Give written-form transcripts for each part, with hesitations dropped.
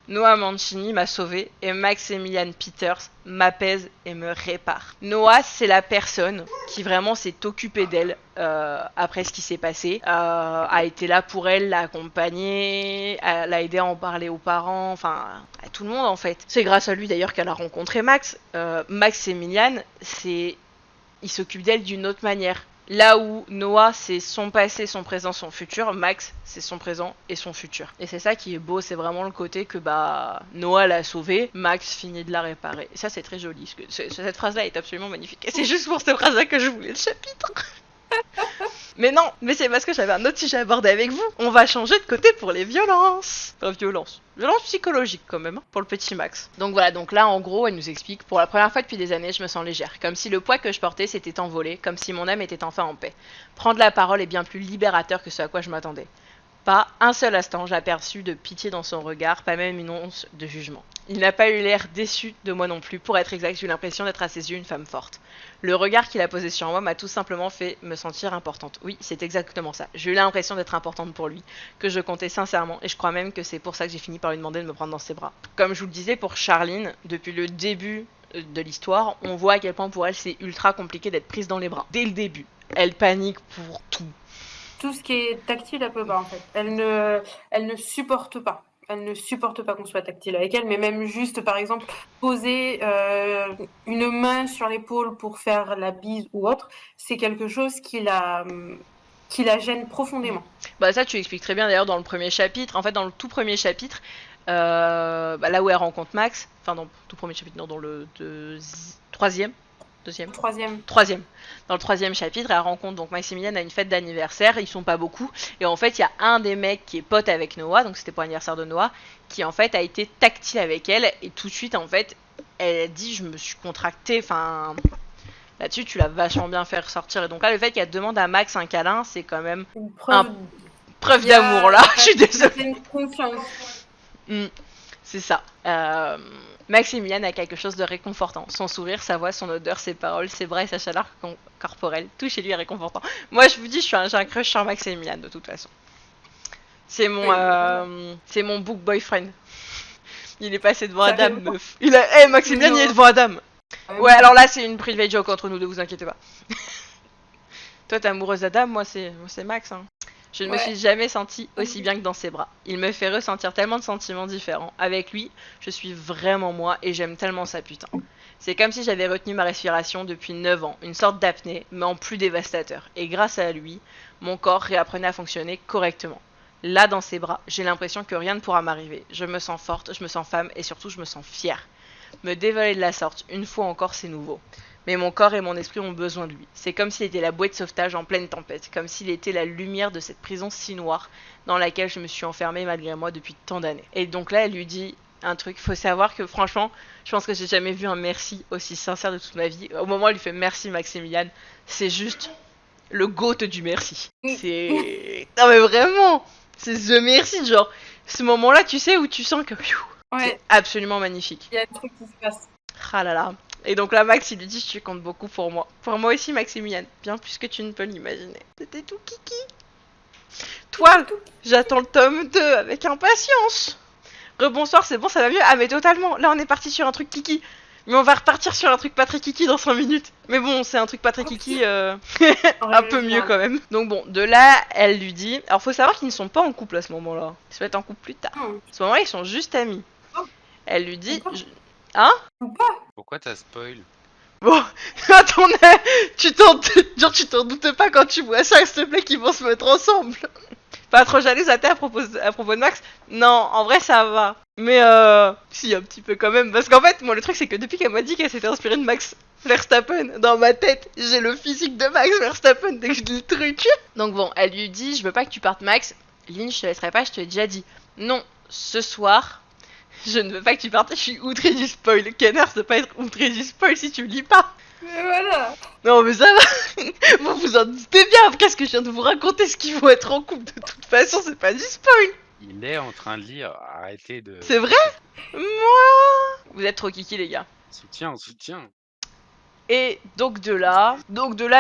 Noah Mancini m'a sauvé et Maximilian Peters m'apaise et me répare. Noah, c'est la personne qui vraiment s'est occupée d'elle après ce qui s'est passé, a été là pour elle, l'a accompagnée, l'a aidé à en parler aux parents, enfin à tout le monde en fait. C'est grâce à lui d'ailleurs qu'elle a rencontré Max. Maximilian, il s'occupe d'elle d'une autre manière. Là où Noah, c'est son passé, son présent, son futur, Max, c'est son présent et son futur. Et c'est ça qui est beau, c'est vraiment le côté que Noah l'a sauvée, Max finit de la réparer. Et ça, c'est très joli. Cette phrase-là est absolument magnifique. Et c'est juste pour cette phrase-là que je voulais le chapitre. Mais non, mais c'est parce que j'avais un autre sujet à aborder avec vous. On va changer de côté pour les violences. Enfin, violence psychologique quand même, hein, pour le petit Max. Donc voilà, donc là en gros, elle nous explique, pour la première fois depuis des années, je me sens légère. Comme si le poids que je portais s'était envolé, comme si mon âme était enfin en paix. Prendre la parole est bien plus libérateur que ce à quoi je m'attendais. Pas un seul instant, j'aperçus de pitié dans son regard, pas même une once de jugement. Il n'a pas eu l'air déçu de moi non plus. Pour être exact, j'ai eu l'impression d'être à ses yeux une femme forte. Le regard qu'il a posé sur moi m'a tout simplement fait me sentir importante. Oui, c'est exactement ça. J'ai eu l'impression d'être importante pour lui, que je comptais sincèrement, et je crois même que c'est pour ça que j'ai fini par lui demander de me prendre dans ses bras. Comme je vous le disais pour Charline, depuis le début de l'histoire, on voit à quel point pour elle c'est ultra compliqué d'être prise dans les bras. Dès le début, elle panique pour tout. Tout ce qui est tactile, elle peut pas en fait. Elle ne supporte pas. Elle ne supporte pas qu'on soit tactile avec elle, mais même juste, par exemple, poser une main sur l'épaule pour faire la bise ou autre, c'est quelque chose qui la gêne profondément. Bah ça, tu expliques très bien d'ailleurs dans le premier chapitre. En fait, dans le tout premier chapitre, là où elle rencontre Max, enfin dans le tout premier chapitre, non, dans le troisième. Troisième. Dans le troisième chapitre, elle rencontre donc Maximilian à une fête d'anniversaire. Ils sont pas beaucoup. Et en fait, il y a un des mecs qui est pote avec Noah, donc c'était pour l'anniversaire de Noah, qui en fait a été tactile avec elle. Et tout de suite, en fait, elle a dit je me suis contractée. Enfin, là-dessus, tu l'as vachement bien fait ressortir. Et donc là, le fait qu'elle demande à Max un câlin, c'est quand même une preuve d'amour là. Je suis désolée. C'est une confiance. C'est ça. Maximilian a quelque chose de réconfortant. Son sourire, sa voix, son odeur, ses paroles, ses bras et sa chaleur corporelle. Tout chez lui est réconfortant. Moi, je vous dis, j'ai un crush sur Maximilian de toute façon. C'est mon book boyfriend. Il est passé devant Adam, meuf. Maximilian, il est devant Adam. Ouais, alors là, c'est une private joke entre nous deux, vous inquiétez pas. Toi, t'es amoureuse d'Adam, moi, c'est Max. Hein. Je ne me suis jamais sentie aussi bien que dans ses bras. Il me fait ressentir tellement de sentiments différents. Avec lui, je suis vraiment moi et j'aime tellement ça, putain. C'est comme si j'avais retenu ma respiration depuis 9 ans, une sorte d'apnée, mais en plus dévastateur. Et grâce à lui, mon corps réapprenait à fonctionner correctement. Là, dans ses bras, j'ai l'impression que rien ne pourra m'arriver. Je me sens forte, je me sens femme et surtout je me sens fière. Me dévoiler de la sorte, une fois encore, c'est nouveau. Mais mon corps et mon esprit ont besoin de lui. C'est comme s'il était la bouée de sauvetage en pleine tempête, comme s'il était la lumière de cette prison si noire dans laquelle je me suis enfermée malgré moi depuis tant d'années. Et donc là, elle lui dit un truc, faut savoir que franchement, je pense que j'ai jamais vu un merci aussi sincère de toute ma vie. Au moment où elle lui fait merci Maximilian, c'est juste le goat du merci. C'est... Non mais vraiment, c'est the merci, genre, ce moment-là, tu sais, où tu sens que... C'est absolument magnifique. Il y a un truc qui se passe. Ah là là. Et donc là, Max, il lui dit, tu comptes beaucoup pour moi. Pour moi aussi, Maximilian. Bien plus que tu ne peux l'imaginer. C'était tout kiki. Toi, j'attends le tome 2 avec impatience. Rebonsoir, c'est bon, ça va mieux. Ah mais totalement. Là, on est parti sur un truc kiki. Mais on va repartir sur un truc pas très kiki dans 5 minutes. Mais bon, c'est un truc pas très kiki, un peu mieux quand même. Donc bon, de là, elle lui dit... Alors, faut savoir qu'ils ne sont pas en couple à ce moment-là. Ils se mettent en couple plus tard. À ce moment-là, ils sont juste amis. Elle lui dit... Hein? Pourquoi t'as spoil? Bon, attends, tu t'en doutes pas quand tu vois ça, s'il te plaît, qu'ils vont se mettre ensemble. Pas trop jalouse à propos de Max? Non, en vrai, ça va. Mais si, un petit peu quand même. Parce qu'en fait, moi, le truc, c'est que depuis qu'elle m'a dit qu'elle s'était inspirée de Max Verstappen, dans ma tête, j'ai le physique de Max Verstappen dès que je dis le truc. Donc bon, elle lui dit, je veux pas que tu partes, Max. Lynn, je te laisserai pas, je te l'ai déjà dit. Non, ce soir... Je ne veux pas que tu partes, je suis outrée du spoil. Canard, ça peut pas être outré du spoil si tu le lis pas. Mais voilà. Non mais ça va. Vous vous en doutez bien. Qu'est-ce que je viens de vous raconter? Ce qu'ils vont être en couple. De toute façon, c'est pas du spoil. Il est en train de lire. Arrêtez de... C'est vrai? Moi. Vous êtes trop kiki les gars. Soutien, soutien. Et donc de là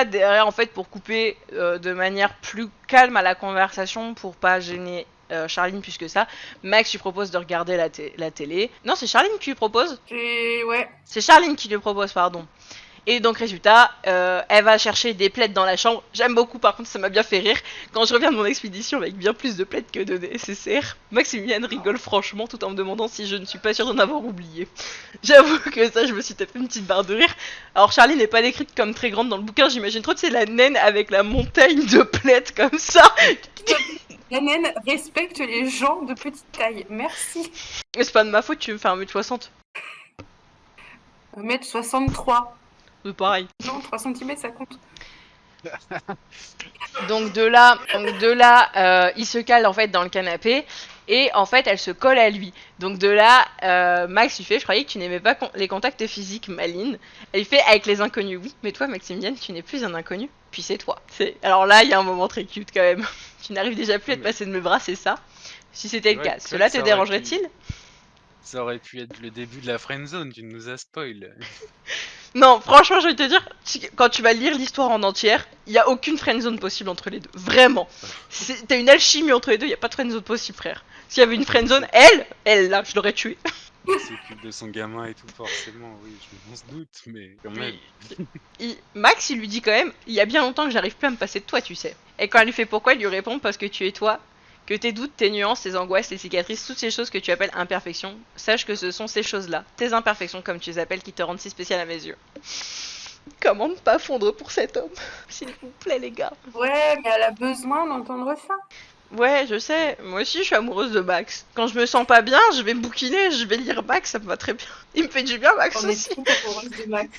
derrière en fait pour couper de manière plus calme à la conversation pour pas gêner Charline plus que ça. Max lui propose de regarder la télé. Non, c'est Charline qui lui propose. Ouais. C'est Charline qui lui propose, pardon. Et donc, résultat, elle va chercher des plaids dans la chambre. J'aime beaucoup, par contre, ça m'a bien fait rire. Quand je reviens de mon expédition avec bien plus de plaids que de nécessaire, Maximiliane rigole franchement tout en me demandant si je ne suis pas sûre d'en avoir oublié. J'avoue que ça, je me suis tapé une petite barre de rire. Alors, Charlie n'est pas décrite comme très grande dans le bouquin, j'imagine trop, c'est la naine avec la montagne de plaids comme ça. La naine respecte les gens de petite taille. Merci. Mais c'est pas de ma faute, tu veux me faire 1m60. 1m63. C'est pareil. Non, 3 cm, ça compte. Donc de là, il se cale en fait dans le canapé et en fait elle se colle à lui. Donc de là, Max lui fait, je croyais que tu n'aimais pas les contacts physiques, Maline. Elle lui fait, avec les inconnus, oui, mais toi Maximiliane, tu n'es plus un inconnu, puis c'est toi. Alors là, il y a un moment très cute quand même. Tu n'arrives déjà plus à te passer de mes bras, c'est ça? Si c'était le cas, cela te dérangerait-il? Ça aurait pu être le début de la friendzone, tu nous as spoil. Non, franchement, je vais te dire, quand tu vas lire l'histoire en entière, il n'y a aucune friendzone possible entre les deux. Vraiment. T'as une alchimie entre les deux, il n'y a pas de friendzone possible, frère. S'il y avait une friendzone, elle, là, je l'aurais tuée. Il s'occupe de son gamin et tout, forcément, oui, on se doute, mais quand même. Max, il lui dit quand même, il y a bien longtemps que j'arrive plus à me passer de toi, tu sais. Et quand elle lui fait pourquoi, il lui répond parce que tu es toi, que tes doutes, tes nuances, tes angoisses, tes cicatrices, toutes ces choses que tu appelles imperfections, sache que ce sont ces choses-là, tes imperfections comme tu les appelles, qui te rendent si spécial à mes yeux. Comment ne pas fondre pour cet homme? S'il vous plaît, les gars. Ouais, mais elle a besoin d'entendre ça. Ouais, je sais, moi aussi je suis amoureuse de Max. Quand je me sens pas bien, je vais bouquiner, je vais lire Max, ça me va très bien. Il me fait du bien, Max aussi. On est amoureuse de Max.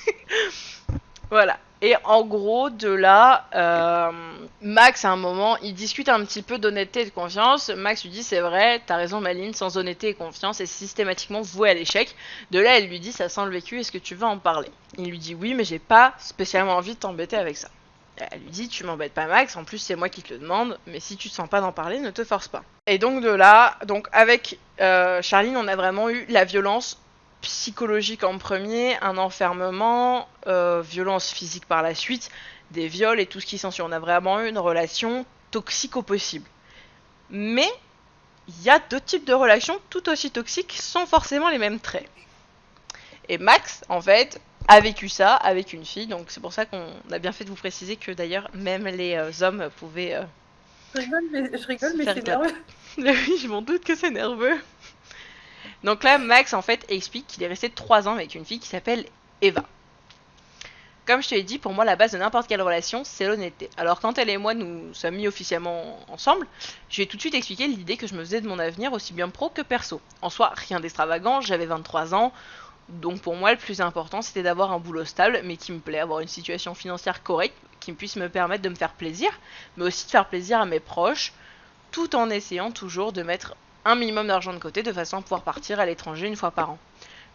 Voilà. Et en gros, de là, Max, à un moment, il discute un petit peu d'honnêteté et de confiance. Max lui dit, c'est vrai, t'as raison Maline, sans honnêteté et confiance, c'est systématiquement voué à l'échec. De là, elle lui dit, ça sent le vécu, est-ce que tu veux en parler? Il lui dit, oui, mais j'ai pas spécialement envie de t'embêter avec ça. Elle lui dit, tu m'embêtes pas Max, en plus c'est moi qui te le demande, mais si tu te sens pas d'en parler, ne te force pas. Et donc de là, avec Charline, on a vraiment eu la violence psychologique en premier, un enfermement, violence physique par la suite, des viols et tout ce qui s'ensuit. On a vraiment eu une relation toxique au possible. Mais il y a deux types de relations tout aussi toxiques sans forcément les mêmes traits. Et Max, en fait, a vécu ça avec une fille, donc c'est pour ça qu'on a bien fait de vous préciser que d'ailleurs même les hommes pouvaient... Je rigole, mais c'est nerveux. Oui, je m'en doute que c'est nerveux. Donc là, Max, en fait, explique qu'il est resté 3 ans avec une fille qui s'appelle Eva. Comme je te l'ai dit, pour moi, la base de n'importe quelle relation, c'est l'honnêteté. Alors quand elle et moi nous sommes mis officiellement ensemble, je lui ai tout de suite expliqué l'idée que je me faisais de mon avenir, aussi bien pro que perso. En soi, rien d'extravagant, j'avais 23 ans, donc pour moi, le plus important, c'était d'avoir un boulot stable, mais qui me plaît, avoir une situation financière correcte, qui puisse me permettre de me faire plaisir, mais aussi de faire plaisir à mes proches, tout en essayant toujours de mettre un minimum d'argent de côté de façon à pouvoir partir à l'étranger une fois par an.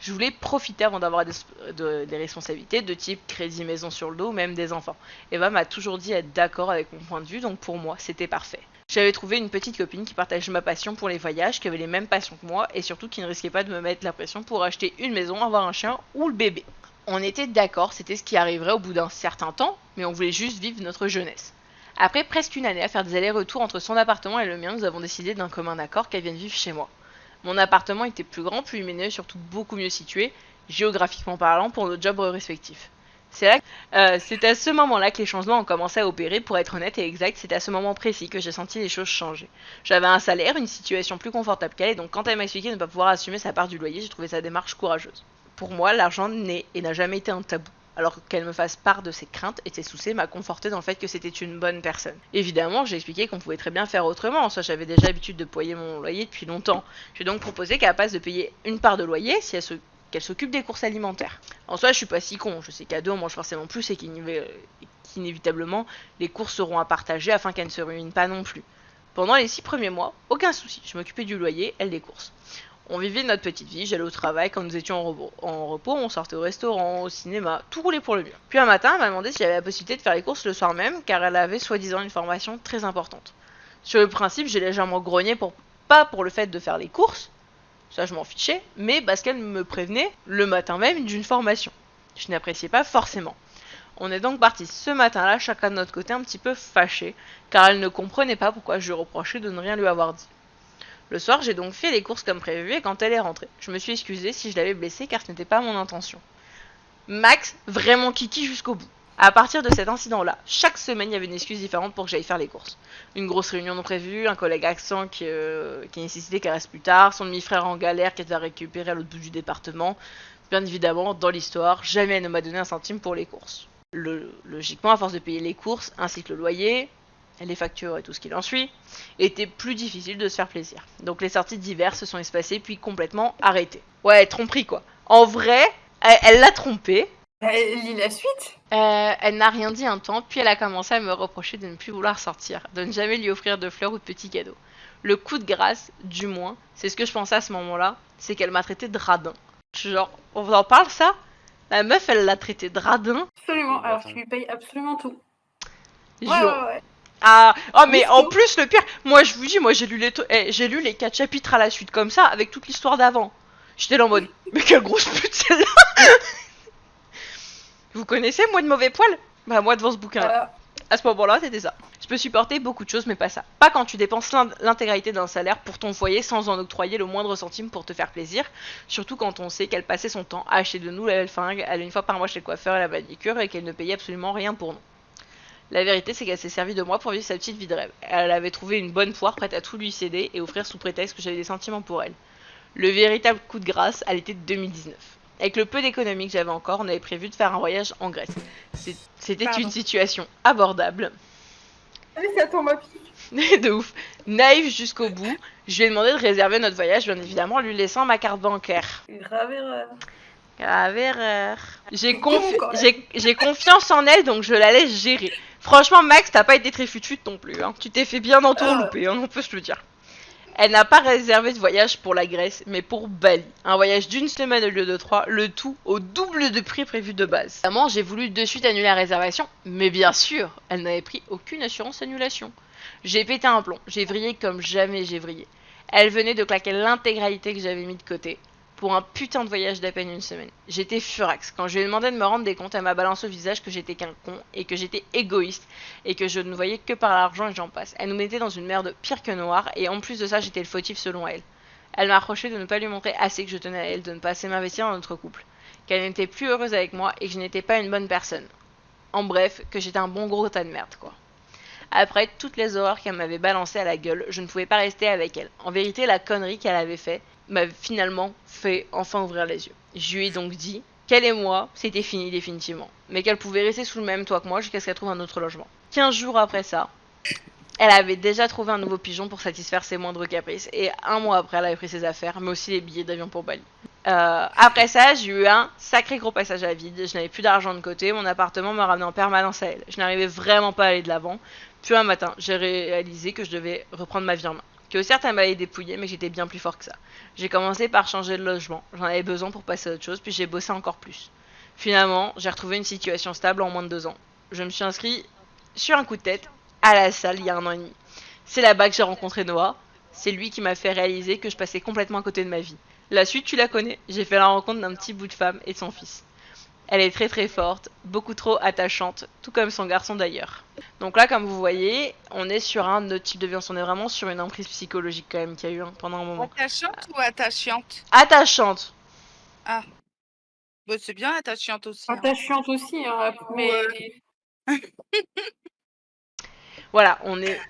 Je voulais profiter avant d'avoir des responsabilités de type crédit maison sur le dos ou même des enfants. Eva m'a toujours dit être d'accord avec mon point de vue, donc pour moi c'était parfait. J'avais trouvé une petite copine qui partageait ma passion pour les voyages, qui avait les mêmes passions que moi et surtout qui ne risquait pas de me mettre la pression pour acheter une maison, avoir un chien ou le bébé. On était d'accord, c'était ce qui arriverait au bout d'un certain temps, mais on voulait juste vivre notre jeunesse. Après presque une année à faire des allers-retours entre son appartement et le mien, nous avons décidé d'un commun accord qu'elle vienne vivre chez moi. Mon appartement était plus grand, plus lumineux et surtout beaucoup mieux situé, géographiquement parlant, pour nos jobs respectifs. C'est à ce moment-là que les changements ont commencé à opérer. Pour être honnête et exact, c'est à ce moment précis que j'ai senti les choses changer. J'avais un salaire, une situation plus confortable qu'elle, et donc quand elle m'a expliqué ne pas pouvoir assumer sa part du loyer, j'ai trouvé sa démarche courageuse. Pour moi, l'argent n'est et n'a jamais été un tabou. Alors qu'elle me fasse part de ses craintes et de ses soucis m'a conforté dans le fait que c'était une bonne personne. Évidemment, j'ai expliqué qu'on pouvait très bien faire autrement, en soi j'avais déjà l'habitude de payer mon loyer depuis longtemps. J'ai donc proposé qu'elle passe de payer une part de loyer si qu'elle s'occupe des courses alimentaires. En soi, je suis pas si con, je sais qu'à deux on mange forcément plus et qu'inévitablement les courses seront à partager afin qu'elle ne se ruine pas non plus. Pendant les 6 premiers mois, aucun souci, je m'occupais du loyer, elle des courses. On vivait notre petite vie, j'allais au travail, quand nous étions en repos, on sortait au restaurant, au cinéma, tout roulait pour le mieux. Puis un matin, elle m'a demandé si j'avais la possibilité de faire les courses le soir même, car elle avait soi-disant une formation très importante. Sur le principe, j'ai légèrement grogné pas pour le fait de faire les courses, ça je m'en fichais, mais parce qu'elle me prévenait le matin même d'une formation. Je n'appréciais pas forcément. On est donc partis ce matin-là, chacun de notre côté un petit peu fâchés, car elle ne comprenait pas pourquoi je lui reprochais de ne rien lui avoir dit. Le soir, j'ai donc fait les courses comme prévu et quand elle est rentrée, je me suis excusée si je l'avais blessée car ce n'était pas mon intention. Max, vraiment kiki jusqu'au bout. À partir de cet incident-là, chaque semaine, il y avait une excuse différente pour que j'aille faire les courses. Une grosse réunion non prévue, un collègue absent qui nécessitait qu'elle reste plus tard, son demi-frère en galère qu'elle devait récupérer à l'autre bout du département. Bien évidemment, dans l'histoire, jamais elle ne m'a donné un centime pour les courses. Logiquement, à force de payer les courses, ainsi que le loyer, les factures et tout ce qui en suit, était plus difficile de se faire plaisir. Donc les sorties d'hiver se sont espacées puis complètement arrêtées. Ouais, tromperie quoi. En vrai, elle l'a trompé. Elle lit la suite. Elle n'a rien dit un temps, puis elle a commencé à me reprocher de ne plus vouloir sortir, de ne jamais lui offrir de fleurs ou de petits cadeaux. Le coup de grâce, du moins, c'est ce que je pensais à ce moment-là, c'est qu'elle m'a traité de radin. Genre, on en parle ça? La meuf, elle l'a traité de radin. Absolument, alors tu lui payes absolument tout. Ouais. Ah, oh mais en plus le pire, moi je vous dis, moi j'ai lu les 4 chapitres à la suite comme ça, avec toute l'histoire d'avant. J'étais là en mode, mais quelle grosse pute celle-là. Vous connaissez moi de mauvais poil? Bah moi devant ce bouquin-là. À ce moment-là, c'était ça. Je peux supporter beaucoup de choses, mais pas ça. Pas quand tu dépenses l'intégralité d'un salaire pour ton foyer sans en octroyer le moindre centime pour te faire plaisir. Surtout quand on sait qu'elle passait son temps à acheter de nouvelles fringues, aller une fois par mois chez le coiffeur et la manicure et qu'elle ne payait absolument rien pour nous. La vérité, c'est qu'elle s'est servie de moi pour vivre sa petite vie de rêve. Elle avait trouvé une bonne poire prête à tout lui céder et offrir sous prétexte que j'avais des sentiments pour elle. Le véritable coup de grâce à l'été de 2019. Avec le peu d'économie que j'avais encore, on avait prévu de faire un voyage en Grèce. C'était une situation abordable. Allez, ça tombe à pied. De ouf. Naïve jusqu'au bout, je lui ai demandé de réserver notre voyage, bien évidemment, en lui laissant ma carte bancaire. Grave erreur. Grave erreur. J'ai confiance en elle, donc je la laisse gérer. Franchement, Max, t'as pas été très fut-fut non plus. Hein. Tu t'es fait bien entourlouper, hein, on peut se le dire. Elle n'a pas réservé de voyage pour la Grèce, mais pour Bali. Un voyage d'une semaine au lieu de 3, le tout au double de prix prévu de base. Évidemment, j'ai voulu de suite annuler la réservation, mais bien sûr, elle n'avait pris aucune assurance annulation. J'ai pété un plomb, j'ai vrillé comme jamais j'ai vrillé. Elle venait de claquer l'intégralité que j'avais mis de côté pour un putain de voyage d'à peine une semaine. J'étais furax. Quand je lui ai demandé de me rendre des comptes, elle m'a balancé au visage que j'étais qu'un con et que j'étais égoïste et que je ne voyais que par l'argent et j'en passe. Elle nous mettait dans une merde pire que noire et en plus de ça, j'étais le fautif selon elle. Elle m'a reproché de ne pas lui montrer assez que je tenais à elle, de ne pas assez m'investir dans notre couple, qu'elle n'était plus heureuse avec moi et que je n'étais pas une bonne personne. En bref, que j'étais un bon gros tas de merde, quoi. Après toutes les horreurs qu'elle m'avait balancées à la gueule, je ne pouvais pas rester avec elle. En vérité, la connerie qu'elle avait fait m'a finalement fait enfin ouvrir les yeux. Je lui ai donc dit qu'elle et moi, c'était fini définitivement, mais qu'elle pouvait rester sous le même toit que moi jusqu'à ce qu'elle trouve un autre logement. 15 jours après ça, elle avait déjà trouvé un nouveau pigeon pour satisfaire ses moindres caprices, et un mois après, elle avait pris ses affaires, mais aussi les billets d'avion pour Bali. Après ça, j'ai eu un sacré gros passage à vide, je n'avais plus d'argent de côté, mon appartement me ramenait en permanence à elle. Je n'arrivais vraiment pas à aller de l'avant, puis un matin, j'ai réalisé que je devais reprendre ma vie en main. Que certes elle m'avait dépouillé, mais j'étais bien plus fort que ça. J'ai commencé par changer de logement, j'en avais besoin pour passer à autre chose, puis j'ai bossé encore plus. Finalement, j'ai retrouvé une situation stable en moins de 2 ans. Je me suis inscrit sur un coup de tête à la salle il y a 1 an et demi. C'est là-bas que j'ai rencontré Noah, c'est lui qui m'a fait réaliser que je passais complètement à côté de ma vie. La suite tu la connais, j'ai fait la rencontre d'un petit bout de femme et de son fils. Elle est très très forte, beaucoup trop attachante, tout comme son garçon d'ailleurs. Donc là, comme vous voyez, on est sur un autre type de violence. On est vraiment sur une emprise psychologique quand même qu'il y a eu pendant un moment. Attachante ou attachante? Attachante. Ah. Bah, c'est bien attachante aussi. Attachante aussi, hein, mais... Voilà,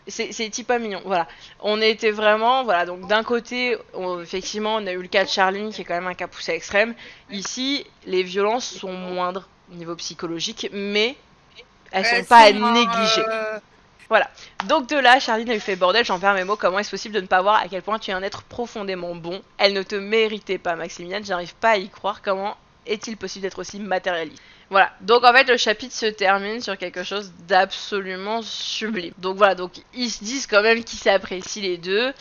c'est type pas mignon. Voilà, on était vraiment, voilà. Donc d'un côté, effectivement, on a eu le cas de Charline qui est quand même un cas poussé à extrême. Ici, les violences sont moindres au niveau psychologique, mais elles sont pas à négliger. Voilà. Donc de là, Charline a eu fait bordel. J'en perds mes mots. Comment est-ce possible de ne pas voir à quel point tu es un être profondément bon? Elle ne te méritait pas, Maximilian. J'arrive pas à y croire. Comment est-il possible d'être aussi matérialiste? Voilà, donc en fait le chapitre se termine sur quelque chose d'absolument sublime. Donc voilà, donc ils se disent quand même qu'ils s'apprécient les deux.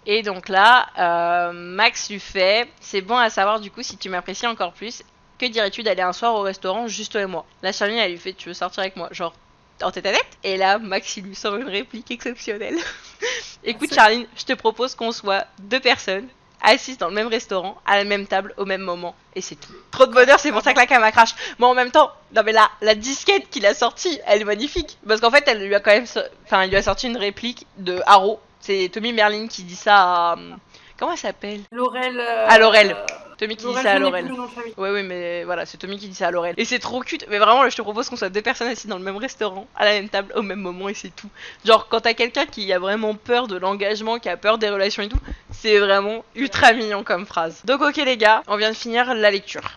Et donc là, Max lui fait, c'est bon à savoir du coup si tu m'apprécies encore plus, que dirais-tu d'aller un soir au restaurant juste toi et moi? Là Charline elle lui fait, tu veux sortir avec moi? Genre en tête à tête? Et là Max il lui sort une réplique exceptionnelle. Écoute Charline, je te propose qu'on soit 2 personnes assises dans le même restaurant, à la même table, au même moment, et c'est tout. Trop de bonheur, c'est pour ça que la caméra crache. Mais en même temps, non mais la disquette qu'il a sortie, elle est magnifique. Parce qu'en fait, elle lui a quand même, il lui a sorti une réplique de Haro. C'est Tommy Merlin qui dit ça Comment elle s'appelle? Laurel. Ah, Laurel. Tommy qui dit ça à je n'ai Laurel. plus le nom de famille. Oui, mais voilà, c'est Tommy qui dit ça à Laurel. Et c'est trop cute. Mais vraiment, là, je te propose qu'on soit 2 personnes assises dans le même restaurant, à la même table, au même moment, et c'est tout. Genre, quand t'as quelqu'un qui a vraiment peur de l'engagement, qui a peur des relations et tout, c'est vraiment ultra mignon comme phrase. Donc, ok, les gars, on vient de finir la lecture.